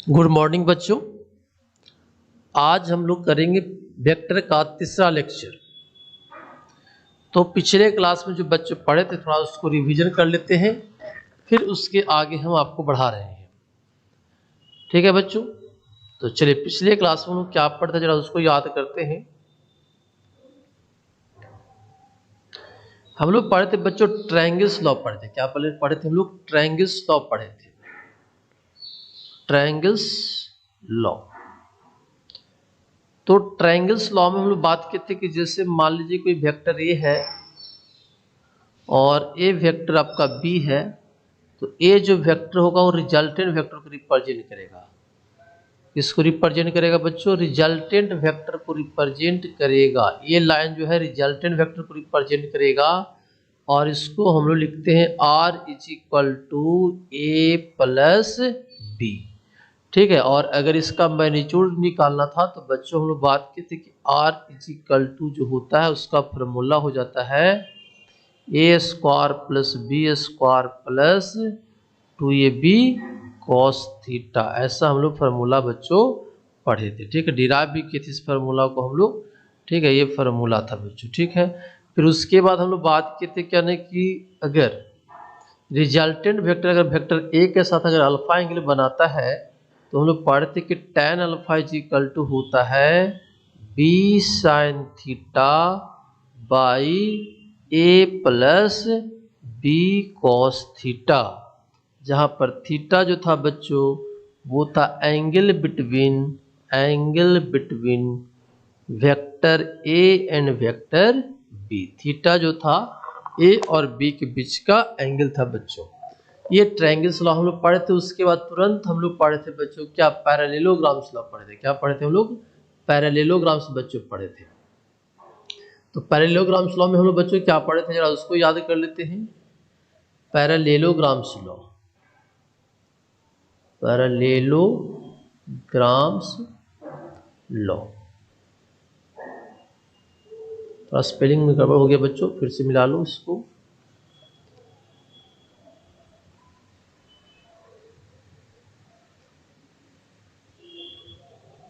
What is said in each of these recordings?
Good morning बच्चों। आज हम लोग करेंगे वेक्टर का तीसरा लेक्चर। तो पिछले क्लास में जो बच्चे पढ़े थे थोड़ा उसको रिवीजन कर लेते हैं, फिर उसके आगे हम आपको बढ़ा रहे हैं। ठीक है बच्चों, तो चलिए पिछले क्लास में हम लोग क्या पढ़ते जरा उसको याद करते हैं। हम लोग पढ़े थे बच्चों ट्रायंगल्स लॉ पढ़े थे। क्या पढ़े थे हम लोग? ट्रायंगल्स लॉ पढ़े थे। Triangles law. तो ट्रायंगल्स लॉ में हम लोग बात करते कि जैसे मान लीजिए कोई वेक्टर ए है और ए वेक्टर आपका बी है, तो ए जो वेक्टर होगा वो रिजल्टेंट वेक्टर को रिप्रेजेंट करेगा। किसको रिप्रेजेंट करेगा बच्चों? रिजल्टेंट वेक्टर को रिप्रेजेंट करेगा। ये लाइन जो है रिजल्टेंट वेक्टर को रिप्रेजेंट करेगा और इसको हम लोग लिखते हैं R is equal to A plus B. ठीक है, और अगर इसका मैग्नीट्यूड निकालना था तो बच्चों हम लोग बात की थी कि आर इज इक्वल टू जो होता है उसका फॉर्मूला हो जाता है a square plus B square plus 2ab cos theta. ऐसा हम लोग फार्मूला बच्चों पढ़े थे। ठीक है, डिराइव भी किए थे इस फार्मूला को हम लोग। ठीक है, ये फार्मूला था बच्चों। ठीक है, फिर उसके बाद हम लोग बात किए थे क्या नहीं कि अगर रिजल्टेंट वेक्टर अगर वेक्टर ए के साथ अगर अल्फा एंगल बनाता है तो हम लोग पढ़ते कि tan alpha is equal to होता है B sine theta by A plus B cos theta, जहाँ पर थीटा जो था बच्चों वो था angle between vector A and vector B. Theta जो था ए और बी के बीच का एंगल था बच्चों। ये ट्रायंगल्स लॉ हम लोग पढ़े थे। उसके बाद तुरंत हम लोग पढ़े थे बच्चों क्या? पैरेललोग्राम्स लॉ पढ़े थे। क्या पढ़े थे हम लोग? पैरेललोग्राम्स बच्चों पढ़े थे। तो पैरेललोग्राम्स लॉ में हम लोग बच्चों क्या पढ़े थे जरा उसको याद कर लेते हैं। Parallelograms law, parallelograms law. थोड़ा स्पेलिंग में गड़बड़ हो गया बच्चों, फिर से मिला लो इसको।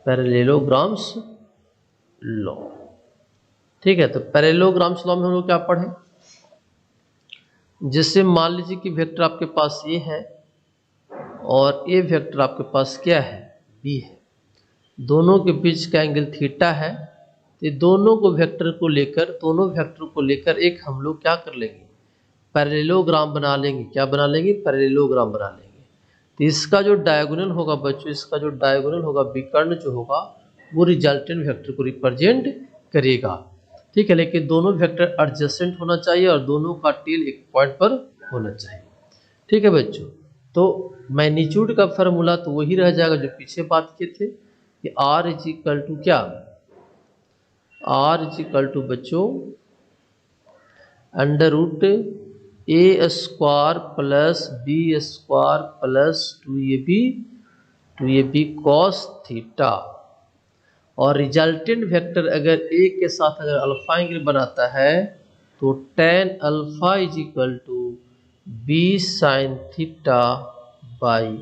Parallelograms law. ठीक है, तो पैरेललोग्राम्स लॉ में हम लोग क्या पढ़े? जैसे मान लीजिए कि वेक्टर आपके पास ये है और ये वेक्टर आपके पास क्या है? बी है। दोनों के बीच का एंगल थीटा है। तो ये दोनों वेक्टर को लेकर एक हम लोग क्या कर लेंगे? पैरेललोग्राम बना लेंगे। क्या बना लेंगे? पैरेललोग्राम बना लेंगे। तो इसका जो डायगोनल होगा बच्चों, इसका जो डायगोनल होगा विकर्ण जो होगा वो रिजल्टेंट वेक्टर को रिप्रेजेंट करेगा। ठीक है, लेकिन दोनों वेक्टर एडजेसेंट होना चाहिए और दोनों का टेल एक पॉइंट पर होना चाहिए। ठीक है बच्चों, तो मैग्नीट्यूड का फार्मूला तो वही रह जाएगा जो पीछे बात किए थे कि आर इज इक्वल टू क्या? आर इज इक्वल टू बच्चों under root a square plus B square plus 2ab cos theta. और रिजल्टेंट वेक्टर अगर ए के साथ अगर अल्फा एंगल बनाता है तो tan alpha is equal to B sine theta by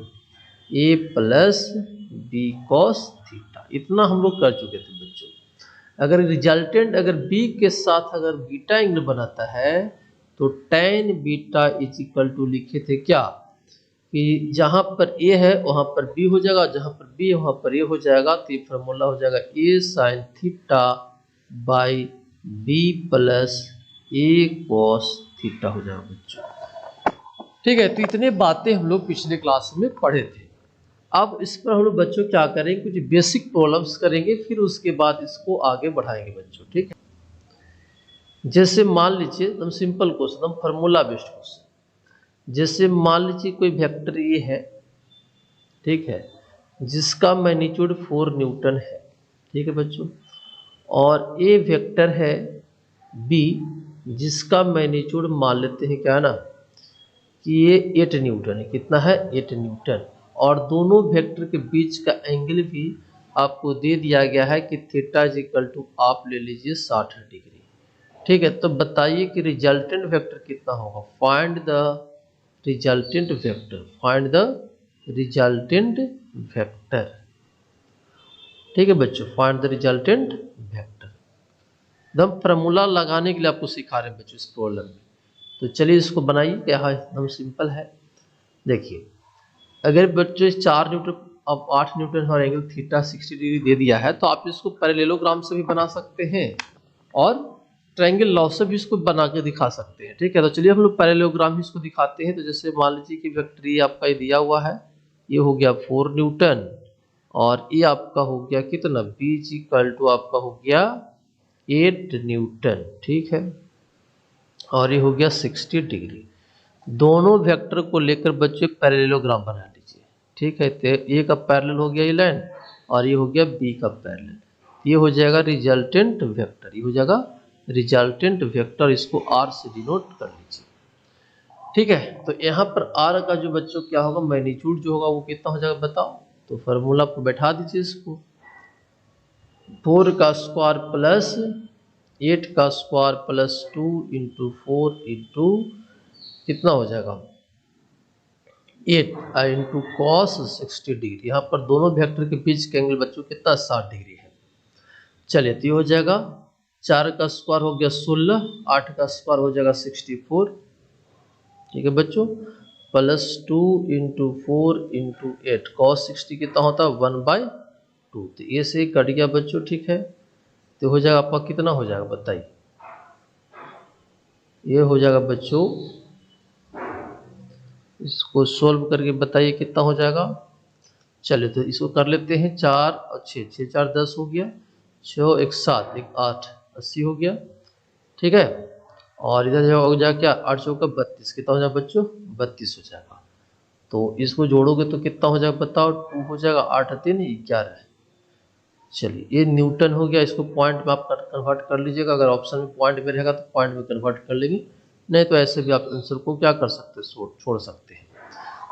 A plus B cos theta. इतना हम लोग कर चुके थे बच्चों। अगर रिजल्टेंट अगर बी के साथ अगर बीटा एंगल बनाता है तो tan beta is equal to लिखे थे क्या कि जहाँ पर ए है वहाँ पर बी हो जाएगा, जहाँ पर बी है वहाँ पर ए हो जाएगा। तो ये फार्मूला हो जाएगा a sine theta by b plus a cos theta हो जाएगा बच्चों। ठीक है, तो इतने बातें हम लोग पिछले क्लास में पढ़े थे। अब इस पर हम लोग बच्चों क्या करेंगे? कुछ बेसिक प्रॉब्लम्स करेंगे, फिर उसके बाद इसको आगे बढ़ाएंगे बच्चों। ठीक है, जैसे मान लीजिए एकदम सिंपल क्वेश्चन, एकदम फार्मूला बेस्ड क्वेश्चन। जैसे मान लीजिए कोई वेक्टर ये है, ठीक है, जिसका मैग्नीट्यूड 4 न्यूटन है। ठीक है बच्चों, और ए वेक्टर है बी जिसका मैग्नीट्यूड मान लेते हैं क्या है ना कि ये 8 न्यूटन है। कितना है? 8 न्यूटन। और दोनों वेक्टर के बीच का एंगल भी आपको दे दिया गया है कि थीटा इज इक्वल टू आप ले लीजिए 60 डिग्री। ठीक है, तो बताइए कि रिजल्टेंट वेक्टर कितना होगा? Find the resultant vector. Find the resultant vector. ठीक है बच्चों, फाइंड द रिजल्टेंट वेक्टर। एकदम फार्मूला लगाने के लिए आपको सिखा रहे हैं बच्चों इस प्रॉब्लम में। तो चलिए इसको बनाइए, क्या है, एकदम सिंपल है। देखिए अगर बच्चों 4 न्यूटन अब 8 न्यूटन और एंगल थीटा 60 डिग्री दे दिया है, तो आप इसको पैरेललोग्राम से भी बना सकते हैं और ट्रायंगल लॉ से भी इसको बना के दिखा सकते हैं। ठीक है, तो चलिए हम लोग पैरेललोग्राम ही इसको दिखाते हैं। तो जैसे मान लीजिए कि वेक्टर ये आपका ये दिया हुआ है, ये हो गया 4 न्यूटन और ये आपका हो गया कितना, b इक्वल टू आपका हो गया 8 न्यूटन। ठीक है, और ये हो गया 60 डिग्री। दोनों वेक्टर को लेकर बच्चों एक पैरेललोग्राम बना लीजिए। ठीक है, तो ए का पैरेलल हो गया ये लाइन और ये हो गया बी का पैरेलल, ये हो जाएगा रिजल्टेंट वेक्टर, ये हो जाएगा रिजल्टेंट वेक्टर। इसको आर से डिनोट कर लीजिए। ठीक है, तो यहाँ पर आर का जो बच्चों क्या होगा, मैग्नीट्यूड जो होगा वो कितना हो जाएगा बताओ। तो फार्मूला पर बैठा दीजिए इसको, 4 का स्क्वायर प्लस 8 का स्क्वायर प्लस 2 इंटू 4 इंटू कितना हो जाएगा 8 इंटू कॉस 60 डिग्री। यहाँ पर दोनों वेक्टर के बीच का एंगल बच्चों कितना 60 डिग्री है। चलिए तो ये हो जाएगा 4 का स्क्वायर हो गया 16, 8 का स्क्वायर हो जाएगा 64। ठीक है बच्चों, प्लस 2 इंटू 4 इंटू 8 कॉस 60 कितना होता है 1/2। तो ये से कट गया बच्चों। ठीक है, तो हो जाएगा आपका कितना हो जाएगा बताइए, ये हो जाएगा बच्चों, इसको सोल्व करके बताइए कितना हो जाएगा। चलिए तो इसको कर लेते हैं, 4 और 6, 6 4 10 हो गया, 6 1 7 1 8 80 हो गया। ठीक है, और इधर हो जाएगा क्या 8 चौका 32, कितना हो जाएगा बच्चों 32 हो जाएगा। तो इसको जोड़ोगे तो कितना हो जाएगा बताओ, 2 हो जाएगा, 8 3 11। चलिए ये न्यूटन हो गया, इसको पॉइंट में आप कन्वर्ट कर लीजिएगा। अगर ऑप्शन में पॉइंट में रहेगा तो पॉइंट में कन्वर्ट कर लेंगे, नहीं तो ऐसे भी आप आंसर को क्या कर सकते हैं, छोड़ सकते हैं।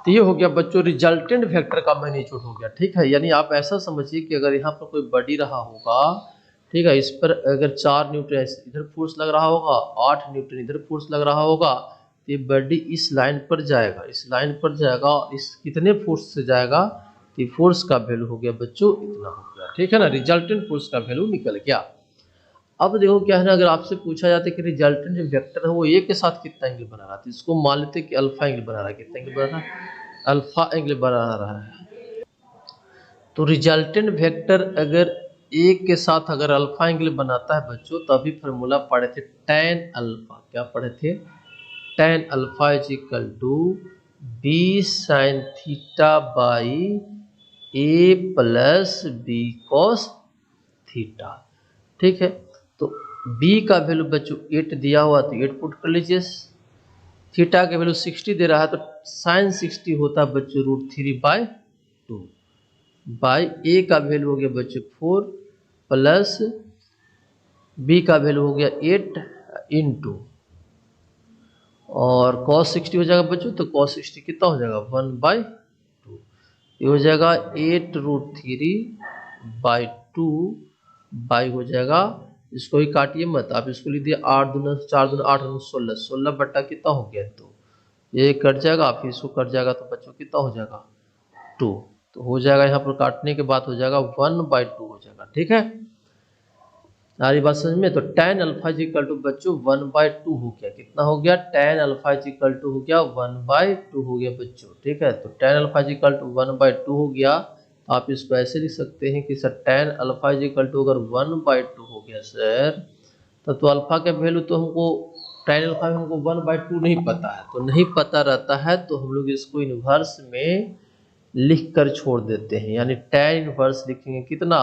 तो ये हो गया बच्चों रिजल्टेंट वेक्टर का मैग्नीट्यूड हो गया। ठीक है, यानी आप ऐसा समझिए कि अगर यहाँ पर कोई बॉडी रहा होगा, ठीक है, इस पर अगर 4 न्यूटन इधर फोर्स लग रहा होगा, 8 न्यूटन इधर फोर्स लग रहा होगा, तो ये बॉडी इस लाइन पर जाएगा, इस लाइन पर जाएगा, इस कितने फोर्स से जाएगा, तो फोर्स का वैल्यू हो गया बच्चों इतना हो गया। ठीक है ना, रिजल्टेंट फोर्स का वैल्यू निकल गया। अब देखो क्या है ना, अगर आपसे पूछा जाता है कि रिजल्टेंट जो वेक्टर है वो ए के साथ कितना एंगल बना रहा है, तो इसको मान लेते हैं कि अल्फा एंगल बना रहा है। कितना एंगल बना रहा है, अल्फा एंगल बना रहा है। तो रिजल्टेंट वेक्टर अगर ए के साथ अगर अल्फा एंगल बनाता है बच्चों, तो अभी फार्मूला पढ़े थे tan अल्फा, क्या पढ़े थे, tan alpha is equal to B sine theta by A plus B cos theta. ठीक है, तो b का वैल्यू बच्चों 8 दिया हुआ, तो 8 पुट कर लीजिए। थीटा का वैल्यू 60 दे रहा है, तो साइन 60 होता है बच्चों √3/2 बाई ए का वैल्यू हो गया बच्चों 4 प्लस बी का वैल्यू हो गया 8 इंटू, और cos 60 हो जाएगा बच्चों, तो cos 60 कितना हो जाएगा 1/2, ये हो जाएगा 8√3/2 बाई हो जाएगा, इसको ही काटिए मत, आप इसको लीजिए 8 दूना 4 दूना 8 दूना 16, 16 बट्टा कितना हो गया 2, ये कट जाएगा, फिर इसको कट जाएगा, तो बच्चों कितना हो जाएगा 2। तो हो जाएगा यहाँ पर काटने के बाद हो जाएगा 1/2 हो जाएगा। ठीक है, सारी बात समझ में। तो tan alpha is equal to बच्चों 1/2 हो गया, कितना हो गया, tan alpha is equal to हो गया 1/2 हो गया बच्चों। ठीक है, तो tan alpha is equal to 1/2 हो गया। आप इसको ऐसे लिख सकते हैं कि sir tan alpha is equal to अगर 1/2 हो गया सर, तो अल्फा का वैल्यू तो हमको tan अल्फा में हमको 1/2 नहीं पता है, तो नहीं पता रहता है तो हम लोग इसको इनवर्स में लिख कर छोड़ देते हैं, यानी tan इनवर्स लिखेंगे कितना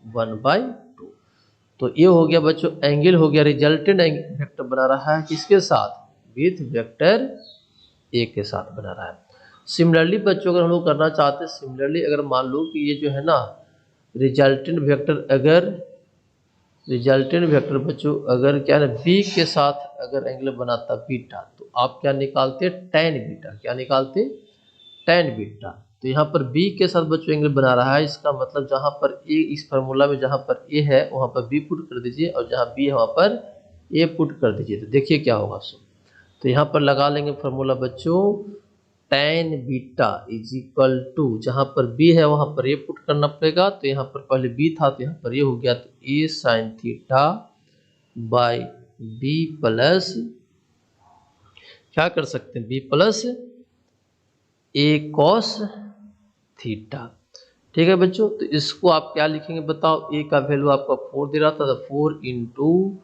1/2। तो ये हो गया बच्चों एंगल हो गया, रिजल्टेंट वेक्टर बना रहा है किसके साथ, विथ वेक्टर ए के साथ बना रहा है। सिमिलरली बच्चों अगर हम लोग करना चाहते हैं, सिमिलरली अगर मान लो कि ये जो है ना रिजल्टेंट वेक्टर, अगर रिजल्टेंट वेक्टर बच्चों अगर क्या है ना बी के साथ अगर एंगल बनाता बीटा, तो आप क्या निकालते tan बीटा, क्या निकालते tan बीटा। तो यहाँ पर b के साथ बच्चों एंगल बना रहा है, इसका मतलब जहाँ पर a इस फार्मूला में जहाँ पर a है वहाँ पर b पुट कर दीजिए, और जहाँ b है वहाँ पर a पुट कर दीजिए। तो देखिए क्या होगा सो, तो यहाँ पर लगा लेंगे फार्मूला बच्चों tan beta is equal to, जहां पर b है वहां पर a पुट करना पड़ेगा, तो यहाँ पर पहले b था तो यहाँ पर ये हो गया, तो a sin theta by b plus, क्या कर सकते हैं, b plus a cos theta. ठीक है बच्चों, तो इसको आप क्या लिखेंगे बताओ, a का वैल्यू आपका 4 दे रहा था, तो 4 इंटू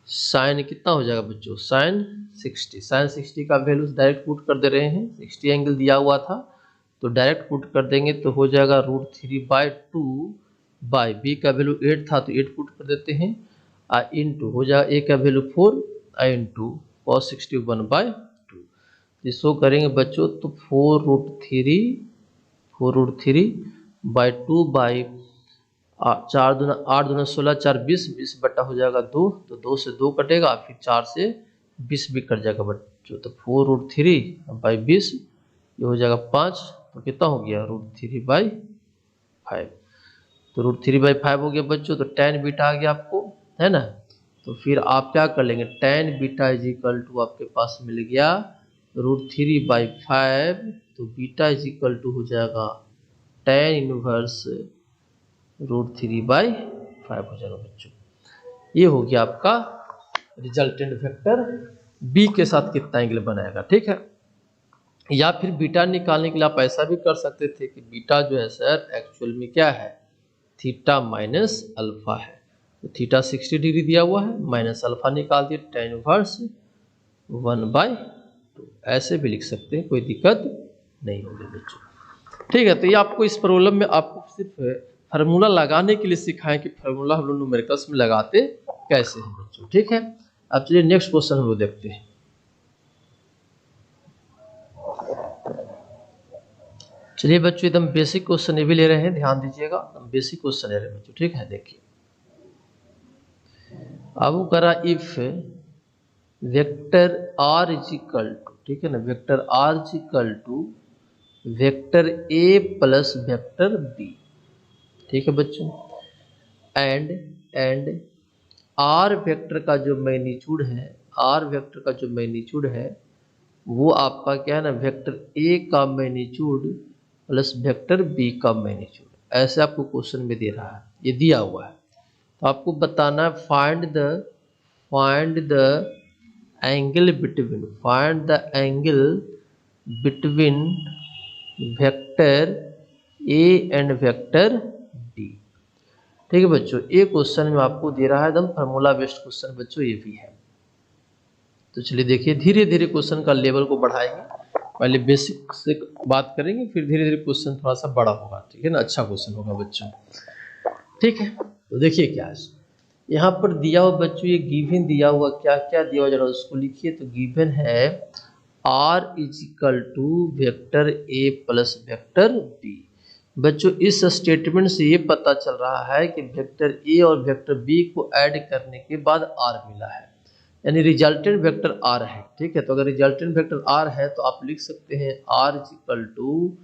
साइन कितना हो जाएगा बच्चों, साइन 60। साइन 60 का वैल्यू डायरेक्ट पुट कर दे रहे हैं, 60 एंगल दिया हुआ था तो डायरेक्ट पुट कर देंगे, तो हो जाएगा √3/2 बाई बी का वैल्यू 8 था तो 8 पुट कर देते हैं, इंटू हो जाएगा a का वैल्यू 4 इंटू cos 60 1/2। इसको करेंगे बच्चों तो 4√3/2 बाई 4 दूना 8 दूना 16 4 20, 20 बटा हो जाएगा 2, तो 2 से 2 कटेगा, फिर 4 से 20 भी कट जाएगा बच्चों, तो 4√3/20 ये हो जाएगा 5, तो कितना हो गया √3/5, तो √3/5 हो गया बच्चों, तो tan बीटा आ गया आपको, है ना। तो फिर आप क्या कर लेंगे, tan beta is equal to आपके पास मिल गया √3/5, तो बीटा इज इक्वल टू हो जाएगा tan इनवर्स √3/5 हो जाएगा बच्चों। ये हो गया आपका रिजल्टेंट वेक्टर बी के साथ कितना एंगल बनाएगा, ठीक है। या फिर बीटा निकालने के लिए आप ऐसा भी कर सकते थे कि बीटा जो है सर एक्चुअल में क्या है, थीटा माइनस अल्फा है, तो थीटा 60 डिग्री दिया हुआ है, माइनस अल्फा निकाल दिए, tan इनवर्स 1/2, ऐसे भी लिख सकते हैं, कोई दिक्कत नहीं होगी बच्चों। ठीक है, तो ये आपको इस प्रॉब्लम में आपको सिर्फ फार्मूला लगाने के लिए सिखाएं कि फार्मूला हम लोग न्यूमेरिकल्स में लगाते कैसे हैं बच्चों। ठीक है, अब चलिए नेक्स्ट क्वेश्चन हम लोग देखते हैं। चलिए बच्चों एकदम बेसिक क्वेश्चन ये भी ले रहे हैं, ध्यान दीजिएगा, बेसिक क्वेश्चन ले रहे हैं बच्चों। ठीक है, देखिए अब वो करा if vector R is equal to, ठीक है ना, vector R is equal to vector A plus vector B. ठीक है बच्चों, एंड आर वेक्टर का जो मैग्नीट्यूड है, आर वेक्टर का जो मैग्नीट्यूड है वो आपका क्या है ना, वेक्टर ए का मैग्नीट्यूड प्लस वेक्टर बी का मैग्नीट्यूड, ऐसे आपको क्वेश्चन में दे रहा है, ये दिया हुआ है। तो आपको बताना है find the angle between vector A and vector B. ठीक है बच्चों, ये क्वेश्चन में आपको दे रहा है एकदम फार्मूला बेस्ड क्वेश्चन बच्चों, ये भी है। तो चलिए देखिए, धीरे धीरे क्वेश्चन का लेवल को बढ़ाएंगे, पहले बेसिक से बात करेंगे, फिर धीरे धीरे क्वेश्चन थोड़ा सा बड़ा होगा। ठीक है ना, अच्छा क्वेश्चन होगा बच्चों। ठीक है, तो देखिए क्या है यहाँ पर दिया हुआ बच्चों, ये गिवन दिया हुआ, क्या क्या दिया हुआ जरा उसको लिखिए। तो गिवन है R is equal to vector A plus vector B. बच्चों इस स्टेटमेंट से ये पता चल रहा है कि वेक्टर ए और वेक्टर बी को ऐड करने के बाद आर मिला है, यानी रिजल्टेंट वेक्टर आर है। ठीक है, तो अगर रिजल्टेंट वेक्टर आर है तो आप लिख सकते हैं R is equal to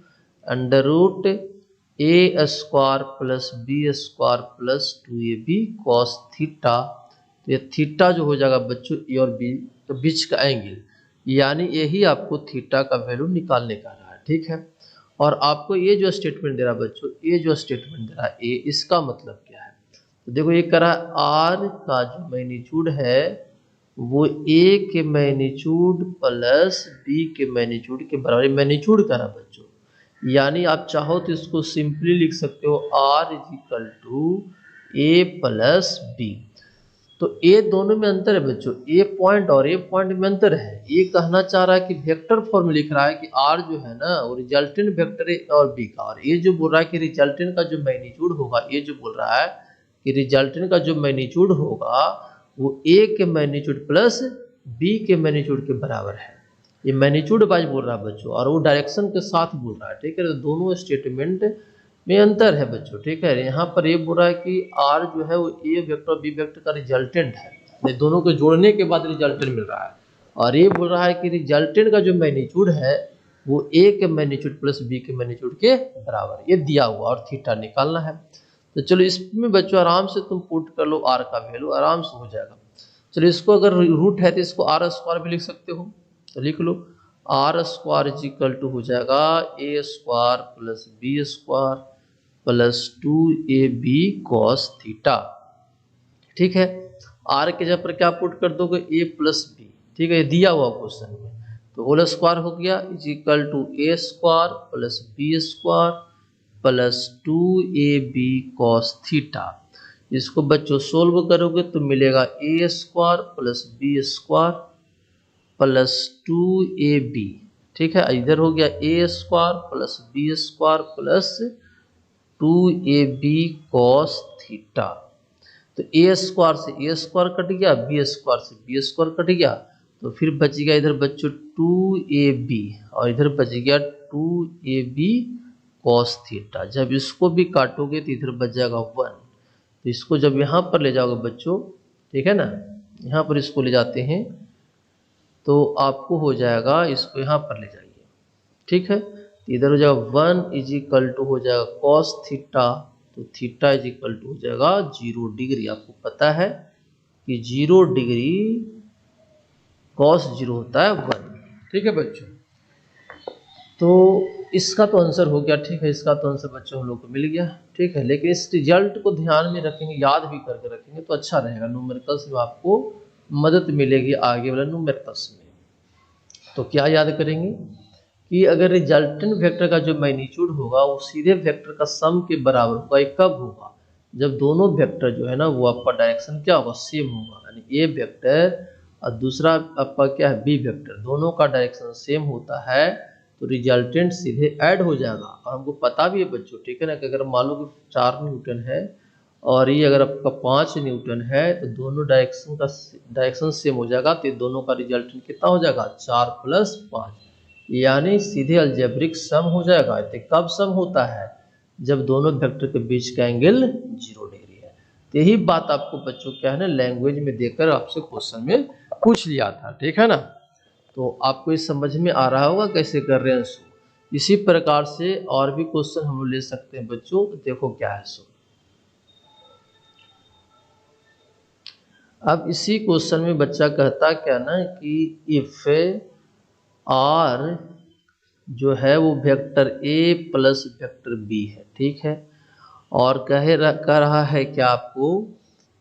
√a² plus b² plus 2ab cos theta. तो ये थीटा जो हो जाएगा बच्चों ए और बी, तो बीच का एंगल, यानी यही आपको थीटा का वैल्यू निकालने का रहा है। ठीक है, और आपको ये जो स्टेटमेंट दे रहा है बच्चों, ये जो स्टेटमेंट दे रहा है ए, इसका मतलब क्या है, तो देखो ये कह रहा है आर का जो मैग्नीट्यूड है वो ए के मैग्नीट्यूड प्लस बी के मैग्नीट्यूड के बराबर मैग्नीट्यूड करा बच्चों, यानी आप चाहो तो इसको सिंपली लिख सकते हो R is equal to A plus B. तो ए दोनों में अंतर है बच्चों, ए पॉइंट और ए पॉइंट में अंतर है। ये कहना चाह रहा है कि वेक्टर फॉर्म में लिख रहा है कि आर जो है ना वो रिजल्टेंट वेक्टर ए और बी का, और ये जो बोल रहा है कि रिजल्टेंट का जो मैग्नीट्यूड होगा, ये जो बोल रहा है कि रिजल्टेंट का जो मैग्नीट्यूड होगा वो ए के मैग्नीट्यूड प्लस बी के मैग्नीट्यूड के बराबर है। ये मैग्नीट्यूड वाइज बोल रहा है बच्चों, और वो डायरेक्शन के साथ बोल रहा है। ठीक है, तो दोनों स्टेटमेंट में अंतर है बच्चों। ठीक है, यहाँ पर ये बोल रहा है कि आर जो है वो ए वेक्टर और बी वेक्टर का रिजल्टेंट है, ये दोनों को जोड़ने के बाद रिजल्टेंट मिल रहा है, और ये बोल रहा है कि रिजल्टेंट का जो मैग्नीट्यूड है वो ए के मैग्नीट्यूड प्लस बी के मैग्नीट्यूड के बराबर, ये दिया हुआ, और थीटा निकालना है। तो चलो इसमें बच्चों आराम से तुम पुट कर लो आर का वैल्यू, आराम से हो जाएगा। चलो इसको अगर रूट है तो इसको r² भी लिख सकते हो, तो लिख लो r square is equal to हो जाएगा a square plus B square plus 2ab cos theta. ठीक है, आर के जगह पर क्या पुट कर दोगे ए प्लस बी। ठीक है, ये दिया हुआ क्वेश्चन में, तो होल स्क्वायर हो गया is equal to A square plus B square plus 2ab cos theta. इसको बच्चों सोल्व करोगे तो मिलेगा a square plus B square plus 2ab। ठीक है, इधर हो गया a square plus B square plus 2ab cos theta. तो ए स्क्वायर से ए स्क्वायर कट गया, बी स्क्वायर से बी स्क्वायर कट गया, तो फिर बच गया इधर बच्चों 2ab और इधर बच गया 2ab कॉस थीटा। जब इसको भी काटोगे तो इधर बच जाएगा 1, तो इसको जब यहाँ पर ले जाओगे बच्चों, ठीक है ना, यहाँ पर इसको ले जाते हैं तो आपको हो जाएगा, इसको यहाँ पर ले जाइए। ठीक है, तो इधर हो जाएगा 1 इज इक्वल टू हो जाएगा कॉस थीटा, तो थीटा इज इक्वल टू हो जाएगा 0 डिग्री। आपको पता है कि 0 डिग्री कॉस 0 होता है 1। ठीक है बच्चों, तो इसका तो आंसर हो गया। ठीक है, इसका तो आंसर बच्चों हम लोग को मिल गया। ठीक है, लेकिन इस रिजल्ट को ध्यान में रखेंगे, याद भी करके रखेंगे तो अच्छा रहेगा, न्यूमेरिकल्स में आपको मदद मिलेगी आगे वाला न्यूमेरिकल्स में। तो क्या याद करेंगे कि अगर रिजल्टेंट वेक्टर का जो मैग्नीट्यूड होगा वो सीधे वेक्टर का सम के बराबर होगा। ये कब होगा? जब दोनों वेक्टर जो है ना वो आपका डायरेक्शन क्या होगा, सेम होगा। यानी ए वेक्टर और दूसरा आपका क्या है, बी वेक्टर, दोनों का डायरेक्शन सेम होता है तो रिजल्टेंट सीधे ऐड हो जाएगा। और हमको पता भी है बच्चों, ठीक है ना, कि अगर मान लो कि 4 न्यूटन है और ये अगर आपका 5 न्यूटन है तो दोनों डायरेक्शन सेम हो जाएगा, तो दोनों का रिजल्टेंट कितना हो जाएगा, 4 + 5, यानी सीधे अलजेब्रिक सम हो जाएगा। तो कब सम होता है? जब दोनों वेक्टर के बीच का एंगल 0 डिग्री है। तो यही बात आपको बच्चों क्या है ना, लैंग्वेज में देकर आपसे क्वेश्चन में पूछ लिया था। ठीक है ना, तो आपको इस समझ में आ रहा होगा कैसे कर रहे हैं सो। इसी प्रकार से और भी क्वेश्चन हम लोग ले सकते हैं बच्चों। देखो क्या है सो, अब इसी क्वेश्चन में बच्चा कहता क्या ना कि इफ आर जो है वो vector A plus vector B है। ठीक है, और कह रहा है क्या आपको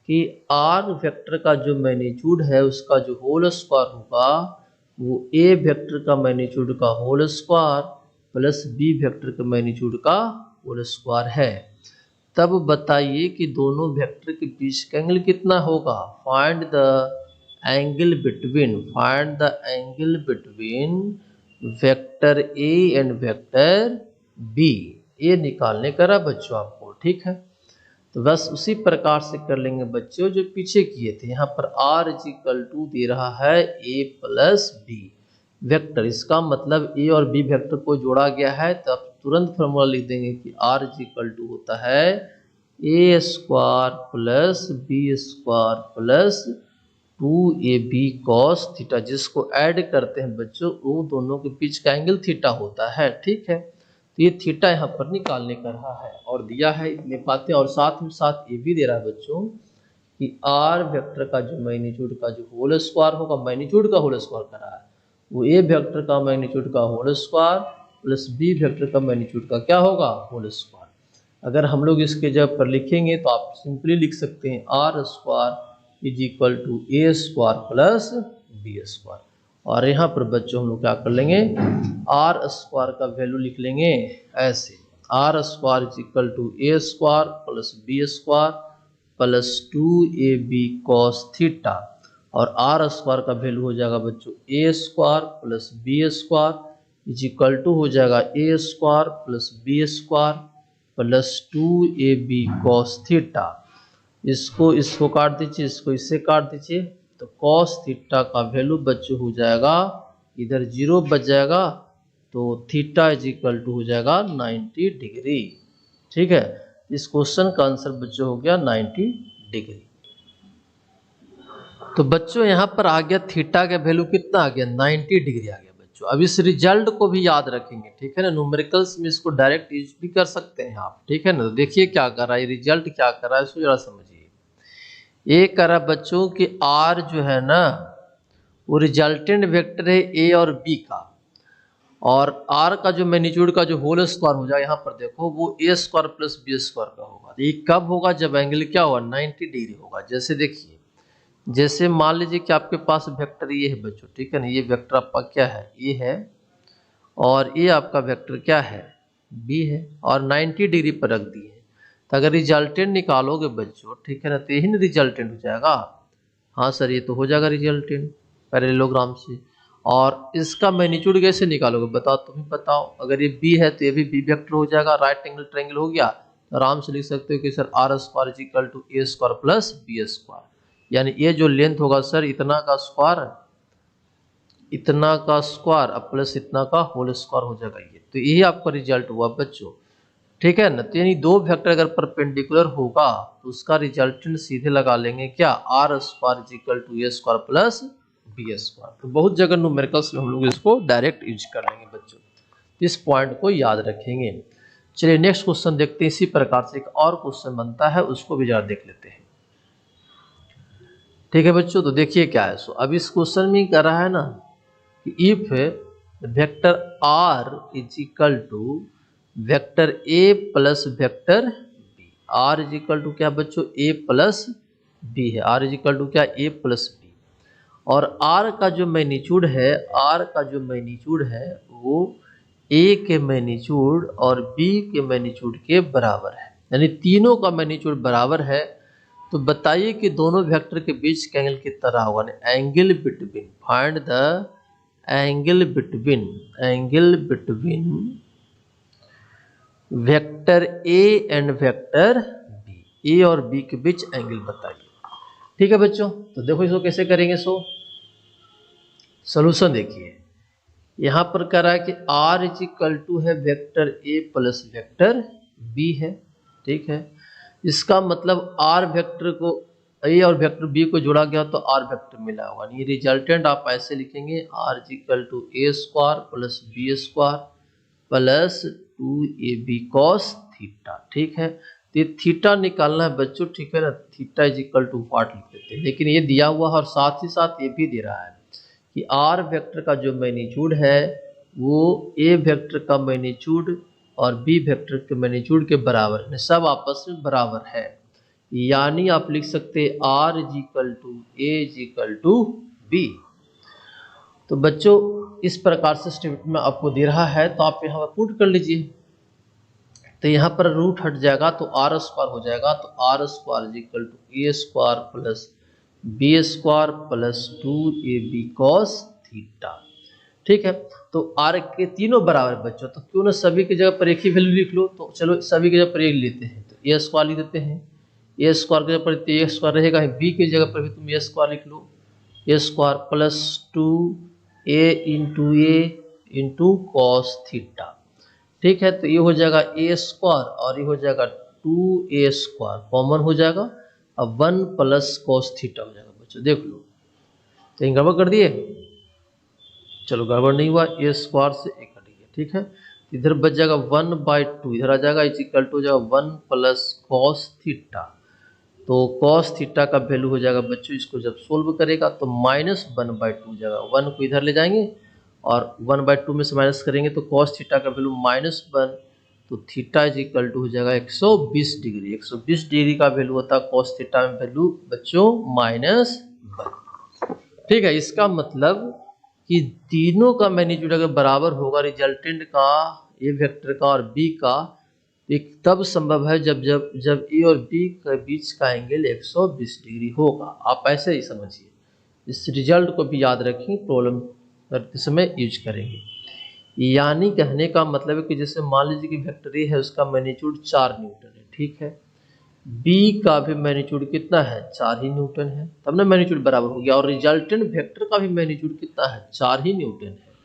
कि आर वेक्टर का जो मैग्नीट्यूड है उसका जो होल स्क्वायर होगा वो ए वेक्टर का मैग्नीट्यूड का whole square plus B vector के मैग्नीट्यूड का होल स्क्वायर है। तब बताइए कि दोनों वेक्टर के बीच का एंगल कितना होगा। Find the angle between vector A and vector B. ये निकालने का रहा बच्चों आपको। ठीक है, तो बस उसी प्रकार से कर लेंगे बच्चों जो पीछे किए थे। यहाँ पर r = दे रहा है a प्लस बी वेक्टर, इसका मतलब a और b वेक्टर को जोड़ा गया है, तो आप तुरंत फॉर्मूला लिख देंगे कि r = होता है a square plus B square plus 2ab cos theta. जिसको ऐड करते हैं बच्चों वो दोनों के बीच का एंगल थीटा होता है। ठीक है, तो ये थीटा यहाँ पर निकालने का रहा है और दिया है इतने बातें, और साथ में साथ ये भी दे रहा है बच्चों कि आर वेक्टर का जो मैग्नीट्यूड का जो होल स्क्वायर होगा, मैग्नीट्यूड का होल स्क्वायर कर रहा है, वो ए वेक्टर का मैग्नीट्यूड का whole square plus B vector का मैग्नीट्यूड का क्या होगा, होल स्क्वायर। अगर हम लोग इसके जगह पर लिखेंगे तो आप सिंपली लिख सकते हैं आर स्क्वायर = ए स्क्वायर प्लस बी स्क्वायर। और यहाँ पर बच्चों हम लोग क्या कर लेंगे, आर स्क्वायर का वैल्यू लिख लेंगे ऐसे, आर स्क्वायर = ए square plus B square plus 2ab cos theta. और आर स्क्वायर का वैल्यू हो जाएगा बच्चों a square plus B square = हो जाएगा a square plus B square plus 2ab cos theta. इसको काट दीजिए, इसको इससे काट दीजिए, तो कॉस थीटा का वैल्यू बच्चों हो जाएगा, इधर 0 बच जाएगा, तो थीटा = हो जाएगा 90 डिग्री। ठीक है, इस क्वेश्चन का आंसर बच्चों हो गया 90 डिग्री। तो बच्चों यहाँ पर आ गया थीटा का वैल्यू कितना आ गया, 90 डिग्री आ गया बच्चों। अब इस रिजल्ट को भी याद रखेंगे। ठीक है ना, न्यूमेरिकल्स में इसको डायरेक्ट यूज भी कर सकते हैं आप। ठीक है ना, तो देखिए क्या कर रहा है रिजल्ट, क्या कर रहा है इसको जरा समझिए। ये कर रहा बच्चों कि आर जो है ना वो रिजल्टेंट वेक्टर है ए और बी का, और आर का जो मैग्नीट्यूड का जो होल स्क्वायर हो जाएगा, यहाँ पर देखो वो ए स्क्वायर प्लस बी स्क्वायर का होगा। ये कब होगा? जब एंगल क्या होगा? 90 डिग्री होगा। जैसे देखिए, जैसे मान लीजिए कि आपके पास वेक्टर ये है बच्चों, ठीक है ना, ये वेक्टर आपका क्या है? ये है, और ये आपका वेक्टर क्या है? बी है, और 90 डिग्री पर रख दिए। तो अगर रिजल्टेंट निकालोगे बच्चों, ठीक है ना, तो यही ना रिजल्टेंट हो जाएगा। हाँ सर, ये तो हो जाएगा रिजल्टेंट पैरेललोग्राम से। और इसका मैग्नीट्यूड कैसे निकालोगे? बताओ, तुम ही बताओ। अगर ये बी है तो ये भी बी वेक्टर हो जाएगा, राइट एंगल ट्रायंगल हो गया। तो आराम से लिख सकते हो कि sir R square is equal to A square plus B square, यानी ये जो लेंथ होगा सर इतना का स्क्वायर, इतना का स्क्वायर अब प्लस इतना का होल स्क्वायर हो जाएगा ये। तो यही आपका रिजल्ट हुआ बच्चों, ठीक है ना। तो यानी दो वेक्टर अगर परपेंडिकुलर होगा तो उसका रिजल्टेंट सीधे लगा लेंगे क्या? R square is equal to A square plus B square. तो बहुत जगह न्यूमेरिकल्स में हम लोग इसको डायरेक्ट यूज कर लेंगे बच्चों, इस पॉइंट को याद रखेंगे। चलिए नेक्स्ट क्वेश्चन देखते हैं। इसी प्रकार से एक और क्वेश्चन बनता है, उसको भी जरा देख लेते हैं, ठीक है बच्चों। तो देखिए क्या है। सो अब इस क्वेश्चन में कह रहा है ना कि if vector R is equal to vector A plus vector B, R is equal to क्या बच्चों? ए प्लस बी है। आर इज इक्वल टू क्या? A plus B. और आर का जो मैग्नीट्यूड है, आर का जो मैग्नीट्यूड है वो ए के मैग्नीट्यूड और बी के मैग्नीट्यूड के बराबर है, यानी तीनों का मैग्नीट्यूड बराबर है। तो बताइए कि दोनों वेक्टर के बीच का एंगल कितना रहा होगा? Angle between, find the angle between vector A and vector b, a और बी के बीच एंगल बताइए, ठीक है बच्चों। तो देखो इसको कैसे करेंगे। सो सोल्यूशन देखिए, यहां पर कह रहा है कि आर इज इक्वल टू है vector A plus vector B है, ठीक है। इसका मतलब आर वेक्टर को ए और वेक्टर बी को जोड़ा गया तो आर वेक्टर मिला होगा। ये रिजल्टेंट आप ऐसे लिखेंगे, R is equal to A square plus B square plus 2ab cos theta, ठीक है। तो ये थीटा निकालना है बच्चों, ठीक है ना। Theta is equal to what लिख देते हैं, लेकिन ये दिया हुआ है और साथ ही साथ ये भी दे रहा है कि आर वेक्टर का जो मैग्नीट्यूड है वो ए वेक्टर का मैग्नीट्यूड और बी वेक्टर के मैग्नीट्यूड के बराबर है, सब आपस में बराबर है। यानी आप लिख सकते हैं R is equal to A is equal to B. तो बच्चों इस प्रकार से स्टेटमेंट में आपको दे रहा है, तो आप यहाँ पर पुट कर लीजिए। तो यहाँ पर रूट हट जाएगा तो आर स्क्वायर हो जाएगा। तो R square is equal to A square plus B square plus 2ab cos theta, ठीक है। तो आर के तीनों बराबर है बच्चों, तो क्यों ना सभी की जगह पर एक ही वैल्यू लिख लो। तो चलो सभी की जगह पर एक लेते हैं, तो ए स्क्वायर लिख देते हैं। ए स्क्वायर की जगह पर ए स्क्वायर रहेगा, बी की जगह पर भी तुम ए स्क्वायर लिख लो, a square plus 2a cos theta, ठीक है। तो ये हो जाएगा ए स्क्वायर और ये हो जाएगा 2a स्क्वायर, कॉमन हो जाएगा। अब 1 प्लस cos थीटा हो जाएगा बच्चों, देख लो। तो ये गड़बड़ कर दिए, चलो गड़बड़ नहीं हुआ, ए स्क्वायर से एक हट गया, ठीक है। इधर बच जाएगा 1/2, इधर आ जाएगा इज इक्वल टू हो जाएगा 1 प्लस cos थीटा। तो cos थीटा का वैल्यू हो जाएगा बच्चों, इसको जब सोल्व करेगा तो -1/2 हो जाएगा। 1 को इधर ले जाएंगे और 1/2 में से माइनस करेंगे तो cos थीटा का वैल्यू -1, तो थीटा इज इक्वल टू हो जाएगा 120 डिग्री। 120 डिग्री का वैल्यू होता है cos थीटा में वैल्यू बच्चों -1, ठीक है। इसका मतलब कि तीनों का मैग्नीट्यूड अगर बराबर होगा रिजल्टेंट का, ए वेक्टर का और बी का, एक तब संभव है जब जब जब ए और बी के बीच का एंगल 120 डिग्री होगा। आप ऐसे ही समझिए, इस रिजल्ट को भी याद रखें, प्रॉब्लम करते समय यूज करेंगे। यानी कहने का मतलब है कि जैसे मान लीजिए कि वेक्टर ए है, उसका मैग्नीट्यूड 4 न्यूटन है, ठीक है। बी का भी मैग्नीट्यूड कितना है? 4 ही न्यूटन है, तब ना मैग्नीट्यूड बराबर हो गया। और रिजल्टेंट वेक्टर का भी मैग्नीट्यूड कितना है? 4 ही न्यूटन है।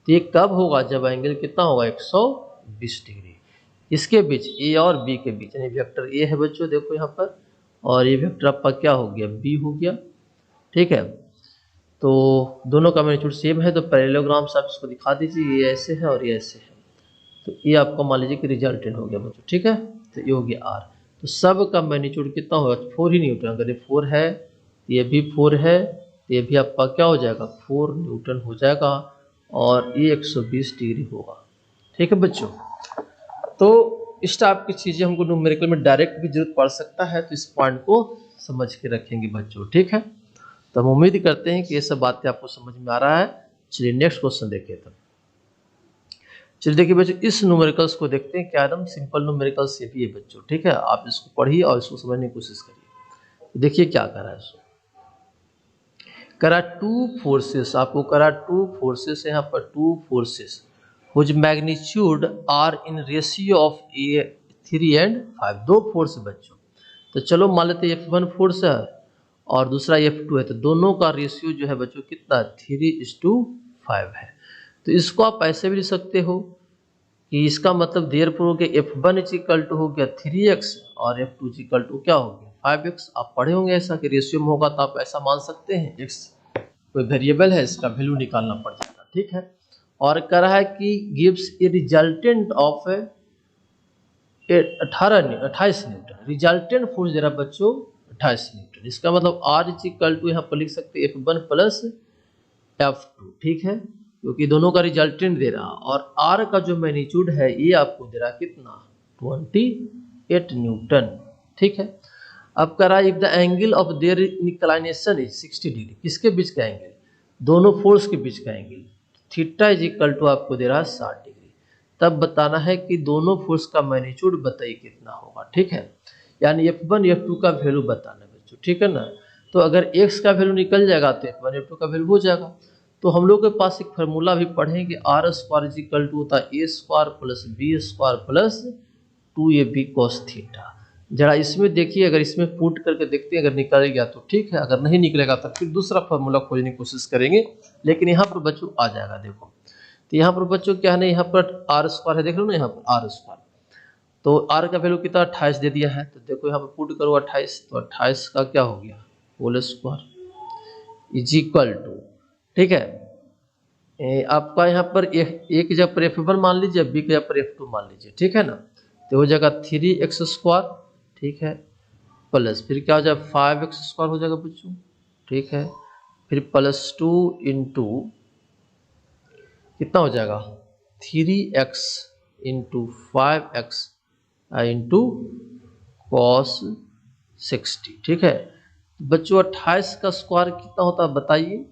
तो ये कब होगा? जब एंगल कितना होगा? 120 डिग्री इसके बीच, ए और बी के बीच। यानी वेक्टर ए है बच्चों, देखो यहाँ पर, और ये वेक्टर आपका क्या हो गया? बी हो गया, ठीक है। तो दोनों का मैग्नीट्यूड सेम है, तो पैरेललोग्राम से आप इसको दिखा दीजिए, ये ऐसे है और ये ऐसे है। तो ये आपको मान लीजिए कि रिजल्टेंट हो गया बच्चों, ठीक है। तो ये हो गया आर। तो सब का मैग्नीट्यूड कितना होगा? 4 ही न्यूटन। अगर ये 4 है, ये भी 4 है, तो ये भी आपका क्या हो जाएगा? 4 न्यूटन हो जाएगा। और ये 120 डिग्री होगा। ठीक है बच्चों, तो इस टाइप की चीज़ें हमको न्यूमेरिकल में डायरेक्ट भी जरूरत पड़ सकता है, तो इस पॉइंट को समझ के रखेंगे बच्चों। ठीक है, तो हम उम्मीद करते हैं कि ये सब बातें आपको समझ में आ रहा है। चलिए नेक्स्ट क्वेश्चन देखिए। तब चलिए देखिए बच्चों, इस न्यूमेरिकल्स को देखते हैं, क्या एकदम सिंपल न्यूमेरिकल्स ये भी है बच्चों। ठीक है, आप इसको पढ़िए और इसको समझने की कोशिश करिए। देखिए क्या कर रहा है इसको, करा टू फोर्सेस, आपको करा टू फोर्सेस, यहाँ पर two forces whose magnitude are in ratio of 3 and 5, दो फोर्स बच्चों। तो चलो मान लेते हैं F1 फोर्स है और दूसरा F2 है, तो दोनों का रेशियो जो है बच्चों कितना 3:5 है। तो इसको आप ऐसे भी लिख सकते हो कि इसका मतलब देयरफॉर हो गया F1 = हो गया 3x और F2 = क्या हो गया 5x। आप पढ़े होंगे ऐसा कि रेशियो में होगा, तो आप ऐसा मान सकते हैं x कोई वेरिएबल है, इसका वैल्यू निकालना पड़ जाता। ठीक है, और कह रहा है कि gives a resultant of 28 newton, resultant force दे रहा बच्चों 28 न्यूटन। इसका मतलब R = यहाँ पर लिख सकते हैं F1 + F2। ठीक है, क्योंकि दोनों का रिजल्टेंट दे रहा, और R का जो मैग्नीट्यूड है ये आपको दे रहा कितना 28 न्यूटन। ठीक है, अब कह रहा है if the angle of their inclination is 60 degree, किसके बीच का एंगल, दोनों फोर्स के बीच का एंगल, थीटा = आपको दे रहा है 60 डिग्री। तब बताना है कि दोनों फोर्स का मैग्नीट्यूड बताइए कितना होगा। ठीक है, यानी F1 F2 का वैल्यू बताना है बच्चों। ठीक है ना, तो अगर x का वैल्यू निकल जाएगा तो F1 F2 का वैल्यू हो जाएगा। तो हम लोग के पास एक फार्मूला भी पढ़ेंगे, R² होता है A² + B² + 2AB cos theta. जरा इसमें देखिए, अगर इसमें पुट करके देखते हैं, अगर निकल गया तो ठीक है, अगर नहीं निकलेगा तो फिर दूसरा फार्मूला खोजने की कोशिश करेंगे, लेकिन यहाँ पर बच्चों आ जाएगा। देखो तो यहाँ पर बच्चों क्या है ना, यहाँ पर R² है, देख लो ना यहाँ पर R², तो R का वैल्यू कितना 28 दे दिया है। तो देखो यहाँ पर पुट करो 28, तो 28 का क्या हो गया होल स्क्वायर = ठीक है, आपका यहाँ पर A की जगह पर F1 मान लीजिए, B की जगह पर F2 मान लीजिए। ठीक है ना, तो हो जाएगा 3x²। ठीक है, प्लस फिर क्या हो जाएगा 5x² हो जाएगा बच्चों। ठीक है, फिर +2 इंटू कितना हो जाएगा 3x into 5x into cos 60। ठीक है, बच्चों 28 का स्क्वायर कितना होता है बताइए।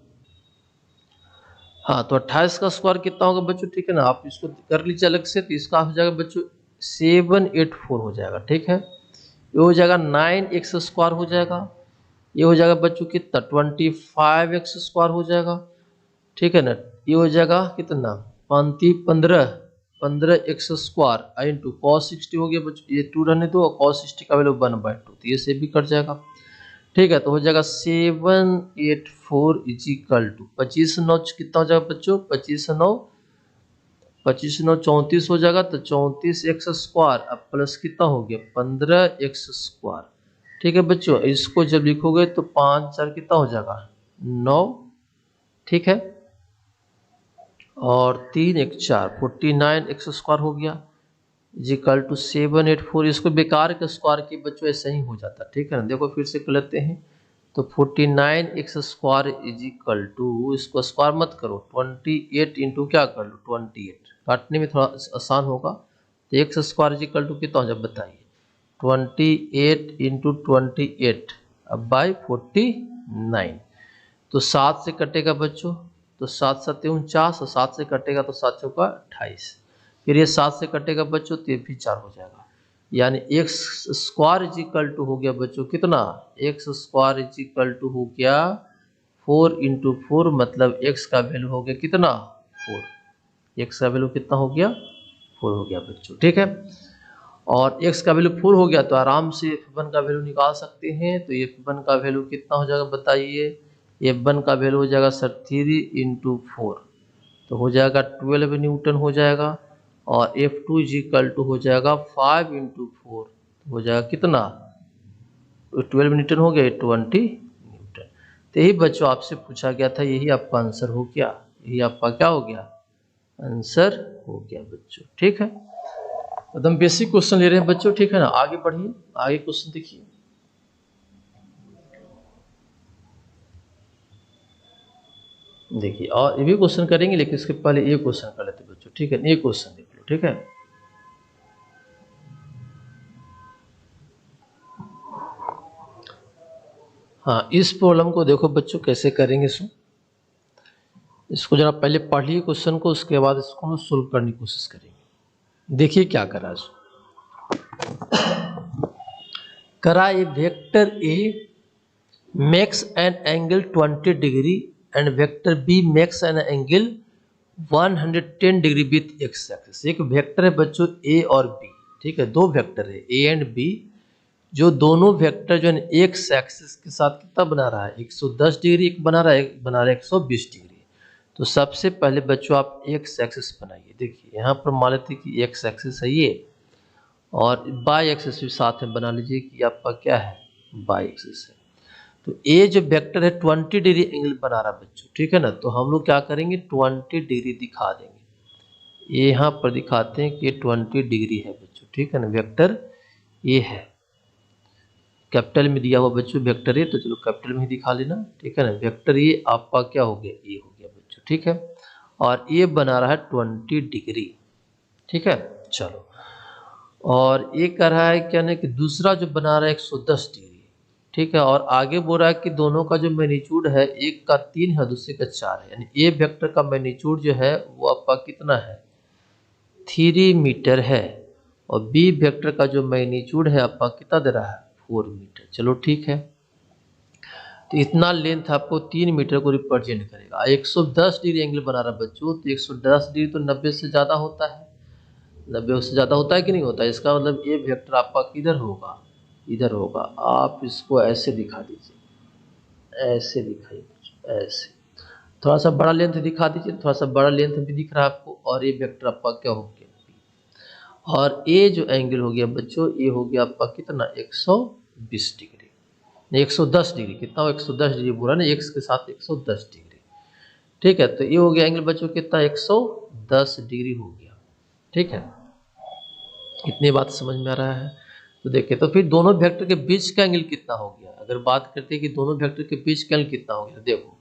हाँ, तो 28 का स्क्वायर कितना होगा बच्चों। ठीक है ना, आप इसको कर लीजिए अलग से, तो इसका हो जाएगा बच्चों 784 हो जाएगा। ठीक है, ये हो जाएगा 9x² हो जाएगा, ये हो जाएगा बच्चों कितना 25x² हो जाएगा। ठीक है ना, ये हो जाएगा कितना 15x² इंटू cos 60 हो गया बच्चों, ये 2 रहने दो, और cos 60 का वैल्यू 1/2, तो ये से भी कट जाएगा। ठीक है, तो हो जाएगा 784 = 25×9 कितना हो जाएगा बच्चों 25×9 34 हो जाएगा, तो 34x² अब प्लस कितना हो गया 15x²। ठीक है बच्चों, इसको जब लिखोगे तो 5 4 कितना हो जाएगा 9। ठीक है, और 3 1 4 49x² हो गया = 784। इसको बेकार के स्क्वायर के बच्चों ऐसे ही हो जाता। ठीक है ना, देखो फिर से कर लेते हैं, तो 49x² इसको स्क्वायर मत करो, 28 इंटू क्या कर लो 28, काटने में थोड़ा आसान होगा। तो x² कितना हो जाए बताइए 28 इंटू 28 अब बाई 49, तो 7 से कटेगा बच्चों, तो 7 7 49, और 7 से कटेगा तो 7 चौका 28, फिर ये 7 से कटेगा बच्चों तो ये भी 4 हो जाएगा, यानी x² हो गया बच्चों कितना x² हो गया 4 इंटू 4, मतलब x का वैल्यू हो गया कितना 4, x का वैल्यू कितना हो गया 4 हो गया बच्चों। ठीक है, और x का वैल्यू 4 हो गया तो आराम से F1 का वैल्यू निकाल सकते हैं। तो F1 का वैल्यू कितना हो जाएगा बताइए, F1 का वैल्यू हो जाएगा सर 3 इंटू 4, तो हो जाएगा 12 न्यूटन हो जाएगा, और F2 हो जाएगा 5 इंटू 4, हो जाएगा कितना 12 न्यूटन हो गया 20 न्यूटन। तो यही बच्चों आपसे पूछा गया था, यही आपका आंसर हो गया, यही आपका क्या हो गया आंसर हो गया बच्चों। ठीक है, एकदम बेसिक क्वेश्चन ले रहे हैं बच्चों। ठीक है ना, आगे बढ़िए, आगे क्वेश्चन देखिए। देखिए और ये भी क्वेश्चन करेंगे, लेकिन इसके पहले ये क्वेश्चन कर लेते बच्चों, ठीक है। ये क्वेश्चन देख लो, ठीक है। हाँ, इस प्रॉब्लम को देखो बच्चों कैसे करेंगे। इसको जरा पहले पढ़िए क्वेश्चन को, उसके बाद इसको हम सोल्व करने की कोशिश करेंगे। देखिए क्या करा इसको। करा a vector a makes an angle 20 degree and vector b makes an angle 110 degree with x axis. एक वेक्टर है बच्चों ए और बी, ठीक है। दो वेक्टर है ए एंड बी, जो दोनों वेक्टर जो है एक्स एक्सिस के साथ कितना बना रहा है, 110 डिग्री एक बना रहा है, एक बना रहा है 120 डिग्री। तो सबसे पहले बच्चों आप एक्स एक्सिस बनाइए। देखिए यहाँ पर मान लेते हैं कि एक्स एक्सिस है ये, और बाई एक्सिस भी साथ में बना लीजिए कि आपका क्या है, बाई एक्सिस है। तो ए जो वेक्टर है 20 डिग्री एंगल बना रहा है बच्चों, ठीक है ना। तो हम लोग क्या करेंगे, 20 डिग्री दिखा देंगे। ये यहाँ पर दिखाते हैं कि 20 डिग्री है बच्चों, ठीक है ना। वेक्टर ये है, कैपिटल में दिया हुआ बच्चों वेक्टर ए, तो चलो कैपिटल में ही दिखा लेना, ठीक है ना। वेक्टर ये आपका क्या हो गया, ए हो गया बच्चों, ठीक है। और ये बना रहा है 20 डिग्री, ठीक है। चलो, और ये कह रहा है क्या नहीं कि दूसरा जो बना रहा है 110 डिग्री, ठीक है। और आगे बोल रहा है कि दोनों का जो मैग्नीट्यूड है, एक का 3 है, दूसरे का 4 है, यानी ए वेक्टर का मैग्नीट्यूड जो है वो आपका कितना है, 3 मीटर है। और बी वेक्टर का जो मैग्नीट्यूड है आपका कितना दे रहा है, 4 मीटर। चलो ठीक है, तो इतना लेंथ आपको 3 मीटर को रिप्रेजेंट करेगा। 110 डिग्री एंगल बना रहा है बच्चों, तो 110 डिग्री तो 90 से ज़्यादा होता है, 90 से ज़्यादा होता है कि नहीं होता है। इसका मतलब ये वेक्टर आपका किधर होगा, इधर होगा। आप इसको ऐसे दिखा दीजिए, ऐसे दिखाइए, ऐसे थोड़ा सा बड़ा लेंथ दिखा दीजिए, थोड़ा सा बड़ा लेंथ भी दिख रहा है आपको। और ये वेक्टर आपका क्या हो गया, और ये जो एंगल हो गया बच्चों, ये हो गया आपका कितना, 120 डिग्री, 110 डिग्री। कितना हो, 110 डिग्री पूरा ना, एक्स के साथ 110 डिग्री, ठीक है। तो ये हो गया एंगल बच्चों कितना, 110 डिग्री हो गया, ठीक है। इतनी बात समझ में आ रहा है। तो देखिए, तो फिर दोनों वेक्टर के बीच का एंगल कितना हो गया। अगर बात करते हैं कि दोनों वेक्टर के बीच का एंगल कितना हो गया, देखो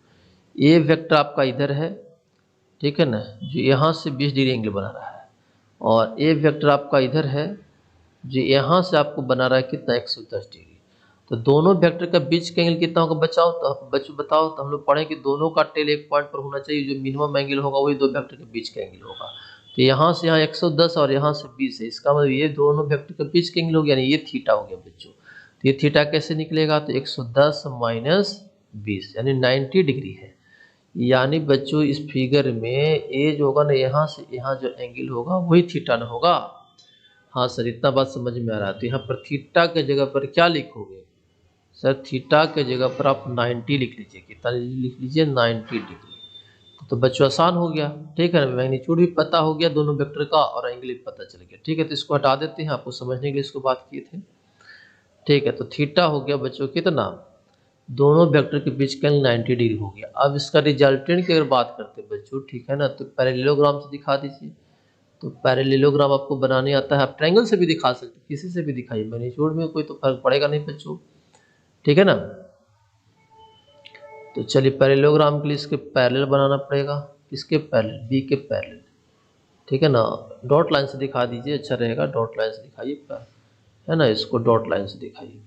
ये वेक्टर आपका इधर है, ठीक है ना, जो यहाँ से 20 डिग्री एंगल बना रहा है। और ये वेक्टर आपका इधर है, जो यहाँ से आपको बना रहा है कितना, 110 डिग्री। तो दोनों वेक्टर का बीच का एंगल कितना होगा बचाओ, तो बच्चों बताओ। तो हम लोग पढ़ें कि दोनों का टेल एक पॉइंट पर होना चाहिए, जो मिनिमम एंगल होगा वही दो वेक्टर के बीच का एंगल होगा। तो यहाँ से यहाँ 110 और यहाँ से 20 है, इसका मतलब ये दोनों वेक्टर के बीच का एंगल हो गया, यानी ये थीटा हो गया बच्चों। तो ये थीटा कैसे निकलेगा, तो 110 माइनस 20 यानी 90 डिग्री है। यानी बच्चों इस फिगर में ये जो होगा ना, यहाँ से यहाँ जो एंगल होगा वही थीटा ना होगा। हाँ सर, इतना बात समझ में आ रहा है। तो यहाँ पर थीटा के जगह पर क्या लिखोगे सर, थीटा के जगह पर आप 90 लिख लीजिए। कितना लिख लीजिए, 90 डिग्री। तो बच्चों आसान हो गया, ठीक है ना। मैग्नीट्यूड भी पता हो गया दोनों वेक्टर का, और एंगल भी पता चल गया, ठीक है। तो इसको हटा देते हैं, आपको समझने के लिए इसको बात किए थे, ठीक है। तो थीटा हो गया बच्चों कितना, दोनों वेक्टर के बीच का एंगल 90 डिग्री हो गया। अब इसका रिजल्टेंट की अगर बात करते हैं बच्चों, ठीक है ना, तो पैरेललोग्राम से दिखा दीजिए। तो पैरेललोग्राम आपको बनाने आता है, आप ट्रायंगल से भी दिखा सकते हैं, किसी से भी दिखाइए, मैग्नीट्यूड में कोई तो फर्क पड़ेगा नहीं बच्चों, ठीक है ना। तो चलिए पैरेललोग्राम के लिए इसके पैरेलल बनाना पड़ेगा, किसके पैरेलल, बी के पैरेलल, ठीक है ना। डॉट लाइन से दिखा दीजिए, अच्छा रहेगा, डॉट लाइन से दिखाइए, है ना, इसको डॉट लाइन से दिखाइए,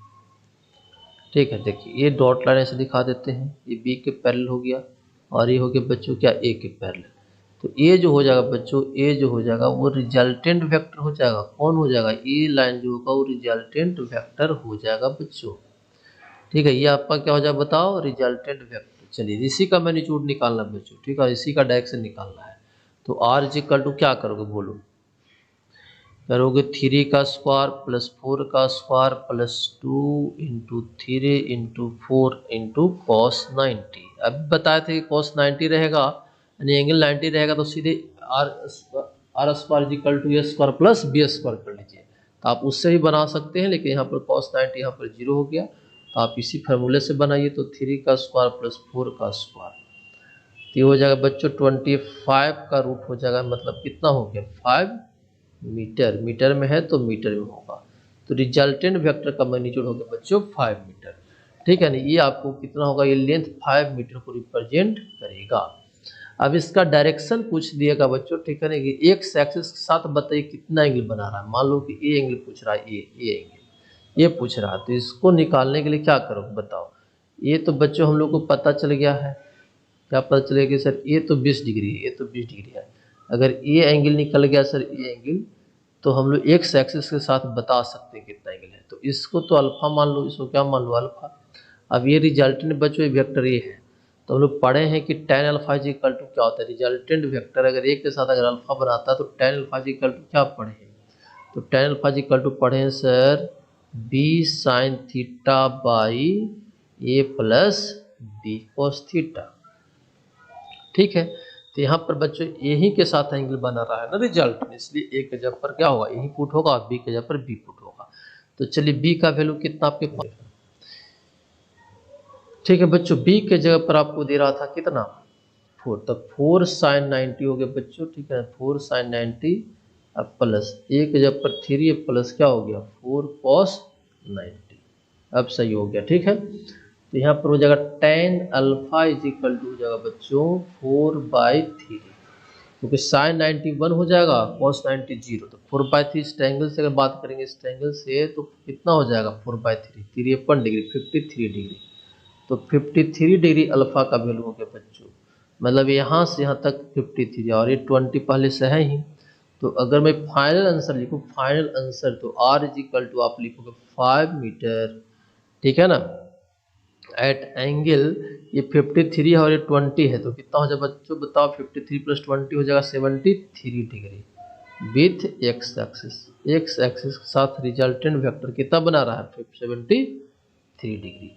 ठीक है। देखिए ये डॉट लाइन ऐसे दिखा देते हैं, ये बी के पैरेलल हो गया, और ये हो गया बच्चों क्या, ए के पैरेलल। तो ये जो हो जाएगा बच्चों, ये जो हो जाएगा वो रिजल्टेंट वेक्टर हो जाएगा। कौन हो जाएगा, ये लाइन जो होगा वो रिजल्टेंट वेक्टर हो जाएगा बच्चों, ठीक है। ये आपका क्या हो जाएगा बताओ, रिजल्टेंट वेक्टर। चलिए इसी का मैग्नीट्यूड निकालना बच्चों, ठीक है, इसी का डायरेक्शन निकालना है। तो आर इज इक्वल टू क्या करोगे बोलो, करोगे 3 का स्क्वायर प्लस 4 का square plus 2 into 3 into 4 into cos 90। अब बताए थे कि कॉस 90 रहेगा, यानी एंगल 90 रहेगा, तो सीधे R square equal to A square plus B square कर लीजिए। तो आप उससे भी बना सकते हैं, लेकिन यहाँ पर कॉस 90 यहाँ पर 0 हो गया, तो आप इसी फार्मूले से बनाइए। तो 3 का स्क्वायर प्लस 4 का स्क्वायर, तो ये हो जाएगा बच्चों 25 का रूट हो जाएगा, मतलब कितना हो गया, 5 मीटर। मीटर में है तो मीटर में होगा। तो रिजल्टेंट वेक्टर का मैग्नीट्यूड हो गया बच्चों 5 मीटर, ठीक है ना। ये आपको कितना होगा, ये लेंथ 5 मीटर को रिप्रेजेंट करेगा। अब इसका डायरेक्शन पूछ दिएगा बच्चों, ठीक है ना, कि एक्स एक्सिस के साथ बताइए कितना एंगल बना रहा है। मान लो कि ए एंगल पूछ रहा है, ए एंगल ये पूछ रहा है, तो इसको निकालने के लिए क्या करो बताओ। ये तो बच्चों हम लोग को पता चल गया है, क्या पता चलेगा कि सर ये तो 20 डिग्री है, ये तो 20 डिग्री है। अगर ये एंगल निकल गया सर, ये एंगल, तो हम लोग एक्स एक्सिस के साथ बता सकते हैं कितना एंगल है। तो इसको तो अल्फा मान लो, इसको क्या मान लो, अल्फा। अब ये रिजल्टेंट बच्चों ये वेक्टर ये है, तो हम लोग पढ़े हैं कि tan alpha is equal to क्या होता है, रिजल्टेंट वेक्टर अगर एक के साथ अगर अल्फा बनाता है तो tan alpha is equal to क्या पढ़े हैं, तो tan alpha is equal to पढ़े हैं sir b sin theta by a plus b cos theta, ठीक है। तो यहाँ पर बच्चों यही के साथ एंगल बना रहा है ना रिजल्ट में, इसलिए ए के जगह पर क्या होगा, यही पुट होगा, बी के जगह पर बी पुट होगा। तो चलिए बी का वैल्यू कितना आपके पास, ठीक है बच्चों, बी के जगह पर आपको दे रहा था कितना 4, तो 4 sin 90 हो गया बच्चों, ठीक है, 4 sin 90 अब प्लस ए के जगह पर 3 प्लस क्या हो गया 4 cos 90, अब सही हो गया, ठीक है। तो यहाँ पर हो जाएगा tan alpha is equal to हो जाएगा बच्चों 4/3, क्योंकि sin 90 1 हो जाएगा, cos 90 0, तो 4/3 इस ट्रायंगल से अगर बात करेंगे इस ट्रायंगल से तो कितना हो जाएगा 4/3, 53 डिग्री 53 डिग्री, तो 53 डिग्री अल्फा का वैल्यू हो गया बच्चों, मतलब यहाँ से यहाँ तक 53 और ये 20 पहले से है ही। तो अगर मैं फाइनल आंसर लिखूँ, फाइनल आंसर तो r इज इक्वल टू आप लिखोगे 5 मीटर, ठीक है ना, एट एंगल ये 53 है और ये 20 है, तो कितना हो जाएगा बच्चों बताओ, 53 प्लस 20 हो जाएगा 73 degree with x axis, x axis के साथ रिजल्टेंट वेक्टर कितना बना रहा है 73 डिग्री।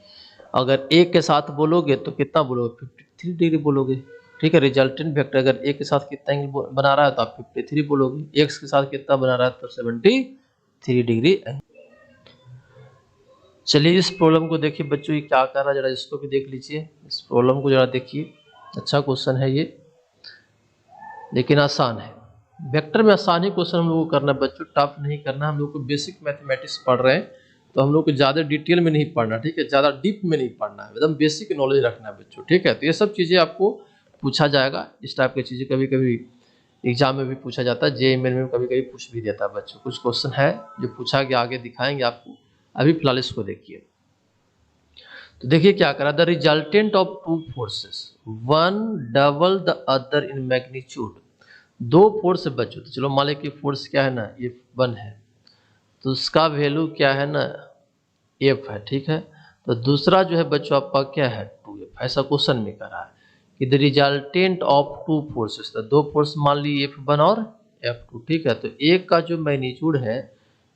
अगर एक के साथ बोलोगे तो कितना बोलोगे 53 डिग्री बोलोगे, ठीक है। रिजल्टेंट वेक्टर अगर एक के साथ कितना एंगल बना रहा है तो आप 53 बोलोगे, एक्स के साथ कितना बना रहा है तो 73 डिग्री। चलिए इस प्रॉब्लम को देखिए बच्चों, ये क्या कर रहा है जरा इसको भी देख लीजिए, इस प्रॉब्लम को जरा देखिए, अच्छा क्वेश्चन है ये लेकिन आसान है। वेक्टर में आसान ही क्वेश्चन हम लोग को करना है बच्चों, टफ नहीं करना। हम लोग को बेसिक मैथमेटिक्स पढ़ रहे हैं तो हम लोग को ज़्यादा डिटेल में नहीं पढ़ना, ठीक है, ज़्यादा डीप में नहीं पढ़ना है, एकदम बेसिक नॉलेज रखना है बच्चों, ठीक है। तो ये सब चीज़ें आपको पूछा जाएगा, इस टाइप की चीज़ें कभी कभी एग्जाम में भी पूछा जाता है, JEE मेन में कभी कभी पूछ भी देता है बच्चों। कुछ क्वेश्चन है जो पूछा गया, आगे दिखाएंगे आपको, अभी फिलहाल इसको देखिए। तो देखिए क्या करा, the resultant of two forces one double the other in magnitude, दो फोर्स है बच्चों, तो चलो मान लें कि फोर्स क्या है ना F1 है, तो उसका वैल्यू क्या है ना F है, ठीक है। तो दूसरा जो है बच्चों आपका क्या है 2F, ऐसा क्वेश्चन में करा है कि the resultant of two forces, तो दो फोर्स मान ली F1 और F2, ठीक है। तो एक का जो मैग्नीट्यूड है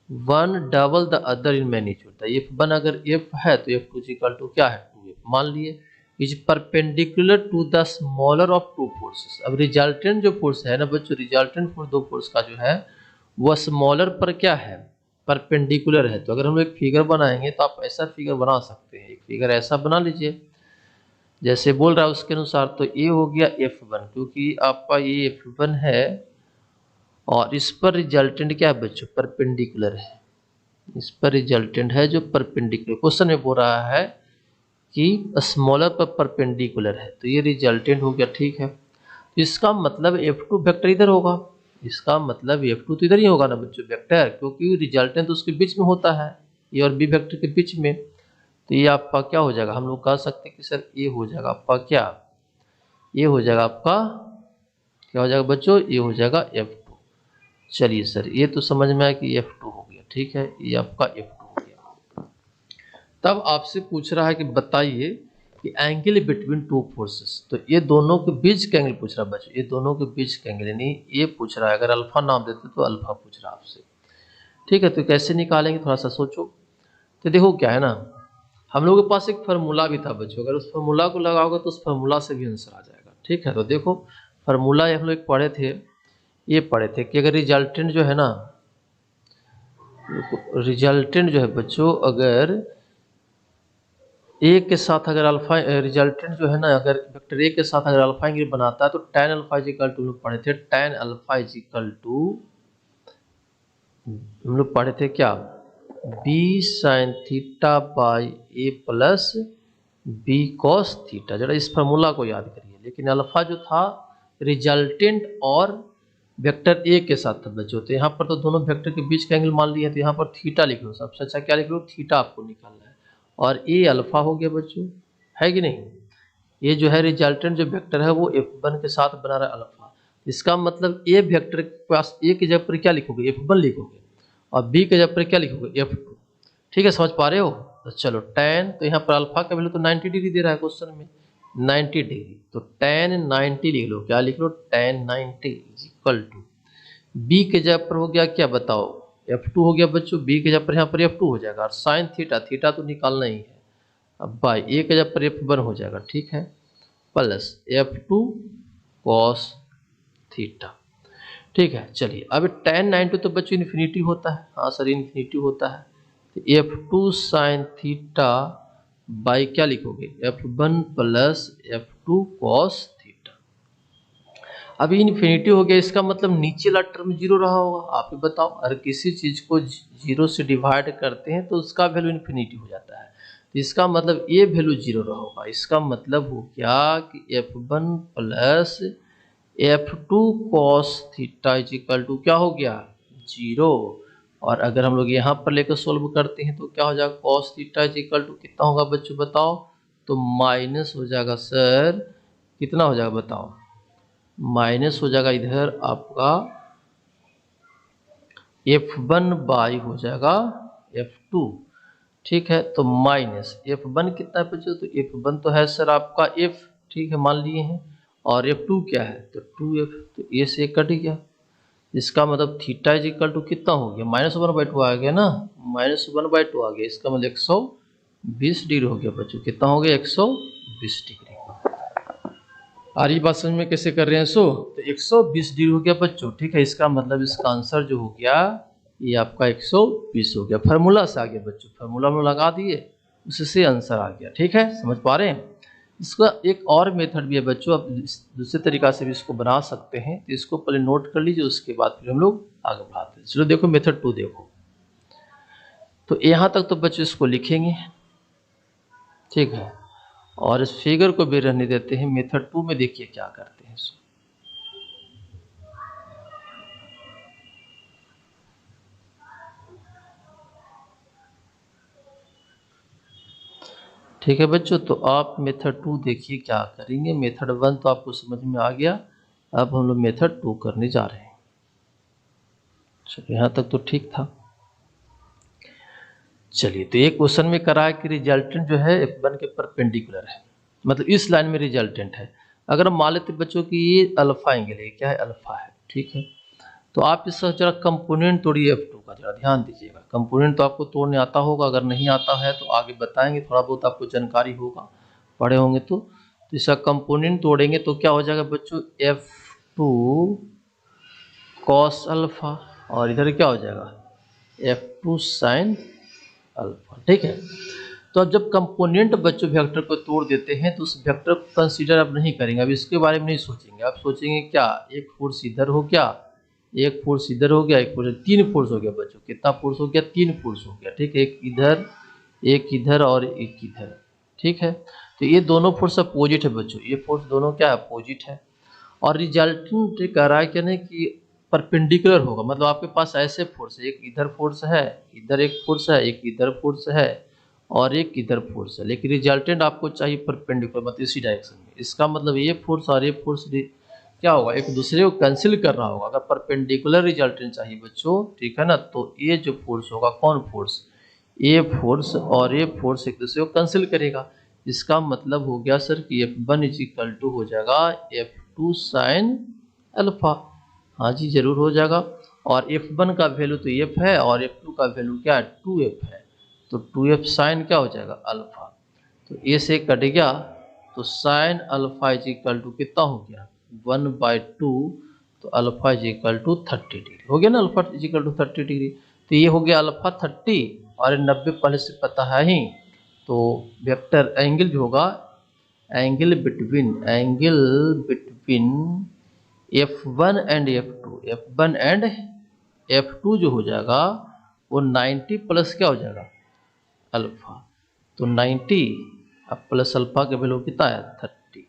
one double the other in magnitude, तो F1 अगर F है तो F2 इक्वल टू क्या है 2F मान लिए, is perpendicular to the smaller of two forces. अब रिजल्टेंट जो फोर्स है ना बच्चों, रिजल्टेंट फोर्स दो फोर्स का जो है वह स्मॉलर पर क्या है परपेंडिकुलर है। तो अगर हम एक फिगर बनाएंगे तो आप ऐसा फिगर बना सकते हैं, एक फिगर ऐसा बना लीजिए जैसे बोल रहा है उसके अनुसार। तो ये हो गया F1, क्योंकि आपका ये F1 है और इस पर रिजल्टेंट क्या है बच्चों परपेंडिकुलर है, इस पर रिजल्टेंट है जो परपेंडिकुलर, क्वेश्चन में बोल रहा है कि स्मॉलर पर परपेंडिकुलर है, तो ये रिजल्टेंट हो गया, ठीक है। तो इसका मतलब F2 वेक्टर इधर होगा, इसका मतलब F2 तो इधर ही होगा ना बच्चों वेक्टर, क्योंकि रिजल्टेंट तो उसके बीच में होता है, ए और बी वेक्टर के बीच में। तो ये आपका क्या हो जाएगा, हम लोग कह सकते हैं कि सर ये हो जाएगा आपका क्या, ये हो जाएगा आपका क्या हो जाएगा बच्चों, ये हो जाएगा F2। चलिए सर ये तो समझ में आया कि F2 हो गया, ठीक है, ये आपका F2 हो गया। तब आपसे पूछ रहा है कि बताइए कि एंगल बिटवीन टू फोर्सेस, तो ये दोनों के बीच का एंगल पूछ रहा है बच्चों, ये दोनों के बीच का एंगल, यानी ये पूछ रहा है, अगर अल्फा नाम देते तो अल्फा पूछ रहा है आपसे, ठीक है। तो कैसे निकालेंगे थोड़ा सा सोचो। तो देखो क्या है ना, हम लोगों के पास एक फार्मूला भी था बच्चों, अगर उस फार्मूला को लगाओगे तो उस फार्मूला से भी आंसर आ जाएगा, ठीक है। तो देखो फार्मूला हम लोग पढ़े थे, ये पढ़े थे कि अगर रिजल्टेंट जो है ना, रिजल्टेंट जो है बच्चों अगर ए के साथ अगर अल्फा, रिजल्टेंट जो है ना अगर वेक्टर ए के साथ अगर अल्फा एंगल बनाता है तो tan alpha is equal to हम लोग पढ़े थे, tan alpha is equal to हम लोग पढ़े थे क्या b sin theta by A plus b cos theta, जरा इस फार्मूला को याद करिए। लेकिन अल्फा जो था रिजल्टेंट और वेक्टर ए के साथ बच्चों। तो यहाँ पर तो दोनों वेक्टर के बीच का एंगल मान लिया, तो यहाँ पर थीटा लिख लो, सबसे अच्छा क्या लिख लो, थीटा आपको निकालना है। और ए अल्फा हो गया बच्चों, है कि नहीं। ये जो है रिजल्टेंट जो वेक्टर है वो F1 के साथ बना रहा है अल्फा। इसका मतलब ए वेक्टर के पास ए की जगह पर क्या लिखोगे, F1 लिखोगे, और बी के जगह पर क्या लिखोगे, F2। ठीक है, समझ पा रहे हो। तो चलो tan, तो यहाँ पर अल्फा का वैल्यू तो 90 डिग्री दे रहा है क्वेश्चन में, 90 डिग्री, तो tan 90 लिख लो, क्या लिख लो, tan 90 is equal to, B के जगह पर हो गया क्या बताओ, F2 हो गया बच्चों, बी के जगह पर यहाँ पर F2 हो जाएगा, और साइन थीटा, थीटा तो निकालना ही है, अब बाई ए के जगह पर F1 हो जाएगा, ठीक है, प्लस F2 कॉस थीटा। ठीक है, चलिए अब tan 90 तो बच्चों इन्फिनिटी होता है, हाँ सर इन्फिनिटी होता है, तो F2 साइन थीटा बाई क्या लिखोगे, F1 plus F2 cos theta. अभी इन्फिनिटी हो गया, इसका मतलब नीचे वाला टर्म जीरो रहा होगा, आप ही बताओ, अगर किसी चीज को जीरो से डिवाइड करते हैं तो उसका वैल्यू इन्फिनिटी हो जाता है, तो इसका मतलब ये वैल्यू जीरो रहा होगा, इसका मतलब हो गया कि F1 plus F2 cos theta is equal to क्या हो गया, जीरो। और अगर हम लोग यहाँ पर लेकर सोल्व करते हैं तो क्या हो जाएगा, cos theta is equal to कितना होगा बच्चों बताओ, तो माइनस हो जाएगा सर, कितना हो जाएगा बताओ, माइनस हो जाएगा इधर आपका F1 बाई हो जाएगा F2। ठीक है, तो माइनस F1 कितना है बच्चों, तो F1 तो है सर आपका F, ठीक है मान लिए हैं, और F2 क्या है, तो 2F, तो ए से कट गया, इसका मतलब थीटा इज इक्वल टू कितना हो गया, -1/2 आ गया ना, -1/2 आ गया, इसका मतलब 120 डिग्री हो गया बच्चों, कितना हो गया, 120 डिग्री। आ रही बात समझ में कैसे कर रहे हैं, सो तो 120 डिग्री हो गया बच्चों, ठीक है, इसका मतलब इसका आंसर जो हो गया ये आपका 120 हो गया, फार्मूला से आ गया बच्चों, फार्मूला में लगा दिए, उससे आंसर आ गया, ठीक है, समझ पा रहे हैं। इसका एक और मेथड भी है बच्चों, आप दूसरे तरीका से भी इसको बना सकते हैं, तो इसको पहले नोट कर लीजिए, उसके बाद फिर हम लोग आगे बढ़ाते हैं। चलो देखो मेथड 2 देखो, तो यहाँ तक तो बच्चों इसको लिखेंगे, ठीक है, और इस फिगर को भी रहने देते हैं। मेथड 2 में देखिए क्या करते हैं इसको, ठीक है बच्चों, तो आप मेथड 2 देखिए क्या करेंगे। मेथड 1 तो आपको समझ में आ गया, अब हम लोग मेथड 2 करने जा रहे हैं। चलिए यहाँ तक तो ठीक था। चलिए, तो एक क्वेश्चन में करा है कि रिजल्टेंट जो है F1 के परपेंडिकुलर है, मतलब इस लाइन में रिजल्टेंट है। अगर हम मान लेते बच्चों कि ये अल्फा एंगल है, क्या है, अल्फा है, ठीक है, तो आप इसका जरा कंपोनेंट तोड़िए F2 का, जरा ध्यान दीजिएगा, कंपोनेंट तो आपको तोड़ने आता होगा, अगर नहीं आता है तो आगे बताएंगे, थोड़ा बहुत आपको जानकारी होगा, पढ़े होंगे तो इसका कंपोनेंट तोड़ेंगे तो क्या हो जाएगा बच्चों, F2 कॉस अल्फा, और इधर क्या हो जाएगा, F2 साइन अल्फा, ठीक है। तो अब जब कंपोनेंट बच्चों वेक्टर को तोड़ देते हैं तो उस वेक्टर को कंसीडर अब नहीं करेंगे, अब इसके बारे में नहीं सोचेंगे, अब सोचेंगे क्या, एक फोर्स इधर हो गया, एक फोर्स इधर हो गया, एक फोर्स, 3 फोर्स हो गया बच्चों, कितना फोर्स हो गया, 3 फोर्स हो गया, ठीक है, एक इधर और एक इधर, ठीक है। तो ये दोनों फोर्स अपोजिट है बच्चों, ये फोर्स दोनों क्या है, अपोजिट है, और रिजल्टेंट कह रहा है क्या नहीं कि परपेंडिकुलर होगा, मतलब आपके पास ऐसे फोर्स है, एक इधर फोर्स है, इधर एक फोर्स है, एक इधर फोर्स है, और एक इधर फोर्स है, लेकिन रिजल्टेंट आपको चाहिए परपेंडिकुलर, मतलब इसी डायरेक्शन में। इसका मतलब ये फोर्स और ये फोर्स क्या होगा, एक दूसरे को कैंसिल कर रहा होगा। अगर परपेंडिकुलर रिजल्टेंट चाहिए बच्चों, ठीक है ना, तो ये जो फोर्स होगा, कौन फोर्स, ये फोर्स और ये फोर्स एक दूसरे को कैंसिल करेगा। इसका मतलब हो गया सर कि F1 इज इक्वल टू हो जाएगा F2 साइन अल्फा, हाँ जी जरूर हो जाएगा। और F1 का वैल्यू तो F है, और F2 का वैल्यू क्या है, 2F है, तो 2F साइन क्या हो जाएगा, अल्फा, तो ए से कट गया, तो sine alpha is equal to कितना हो गया, 1/2, तो alpha is equal to 30 degree हो गया ना, alpha is equal to 30 degree, तो ये हो गया अल्फा 30, और 90 पहले से पता है ही, तो वेक्टर एंगल जो होगा, angle between F1 and F2 जो हो जाएगा वो 90 प्लस क्या हो जाएगा, अल्फा, तो 90 अब प्लस अल्फा के वैल्यू कितना है, 30,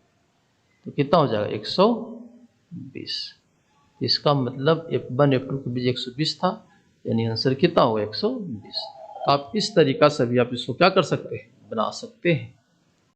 तो कितना हो जाएगा, 120 120। इसका मतलब F1 F2 के बीच 120 था, यानी आंसर कितना होगा 120। तो आप इस तरीका से भी आप इसको क्या कर सकते हैं, बना सकते हैं।